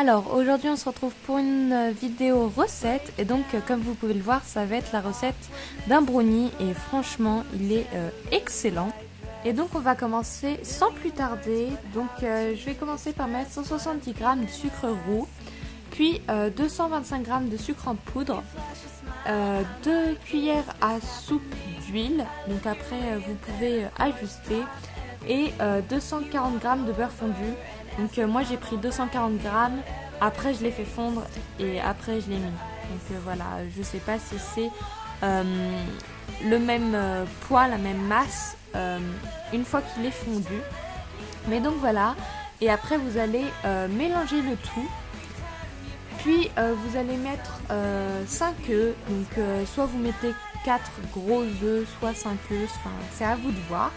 Alors aujourd'hui on se retrouve pour une vidéo recette et donc comme vous pouvez le voir ça va être la recette d'un brownie et franchement il est excellent. Et donc on va commencer sans plus tarder, donc je vais commencer par mettre 170 g de sucre roux, puis 225 g de sucre en poudre, 2 cuillères à soupe d'huile, donc après vous pouvez ajuster, et 240 g de beurre fondu. Donc moi j'ai pris 240 g, après je l'ai fait fondre et après je l'ai mis. Donc voilà, je sais pas si c'est le même poids, la même masse une fois qu'il est fondu. Mais donc voilà, et après vous allez mélanger le tout. Puis vous allez mettre 5 œufs, donc soit vous mettez 4 gros œufs, soit 5 œufs, enfin c'est à vous de voir.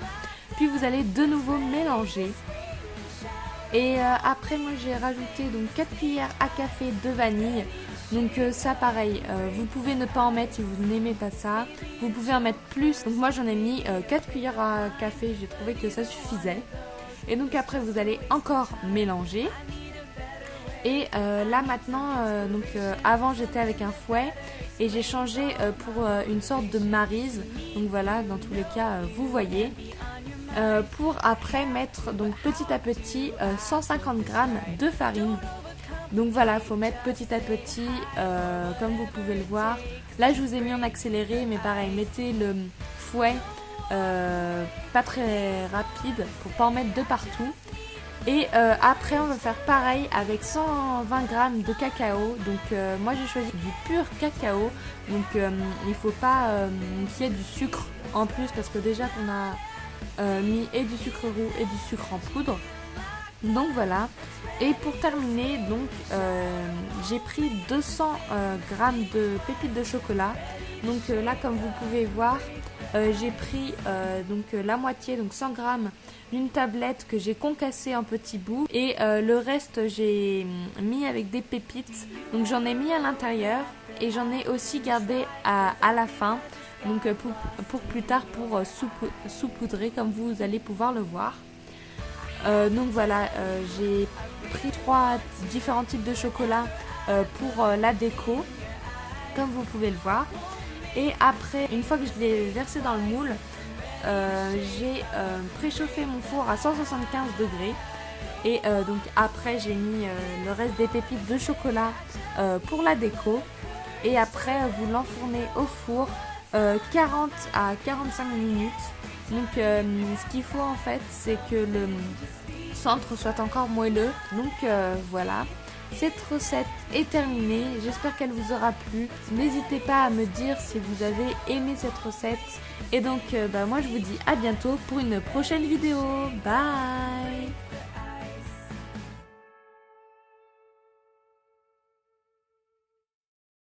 Puis vous allez de nouveau mélanger. Et après moi j'ai rajouté donc 4 cuillères à café de vanille. Donc ça pareil, vous pouvez ne pas en mettre si vous n'aimez pas ça. Vous pouvez en mettre plus. Donc moi j'en ai mis 4 cuillères à café, j'ai trouvé que ça suffisait. Et donc après vous allez encore mélanger. Et là maintenant, avant j'étais avec un fouet et j'ai changé pour une sorte de maryse. Donc voilà, dans tous les cas vous voyez. Pour après mettre donc petit à petit 150 g de farine. Donc voilà, il faut mettre petit à petit comme vous pouvez le voir. Là je vous ai mis en accéléré, mais pareil, mettez le fouet pas très rapide pour pas en mettre de partout. Et après on va faire pareil avec 120 g de cacao. Donc moi j'ai choisi du pur cacao. Donc il faut pas qu'il y ait du sucre en plus, parce que déjà qu'on a mis et du sucre roux et du sucre en poudre. Donc voilà. Et pour terminer, donc j'ai pris 200 g de pépites de chocolat. Donc là comme vous pouvez voir, j'ai pris donc la moitié, donc 100 g d'une tablette que j'ai concassée en petits bouts, et le reste j'ai mis avec des pépites. Donc j'en ai mis à l'intérieur et j'en ai aussi gardé à la fin. Donc pour plus tard, pour saupoudrer comme vous allez pouvoir le voir. Donc voilà, j'ai pris 3 différents types de chocolat pour la déco, comme vous pouvez le voir. Et après, une fois que je l'ai versé dans le moule, j'ai préchauffé mon four à 175 degrés. Et donc après j'ai mis le reste des pépites de chocolat pour la déco. Et après vous l'enfournez au four 40 à 45 minutes. Donc ce qu'il faut en fait, c'est que le centre soit encore moelleux. Donc voilà, cette recette est terminée. J'espère qu'elle vous aura plu. N'hésitez pas à me dire si vous avez aimé cette recette. Et donc moi je vous dis à bientôt pour une prochaine vidéo. Bye.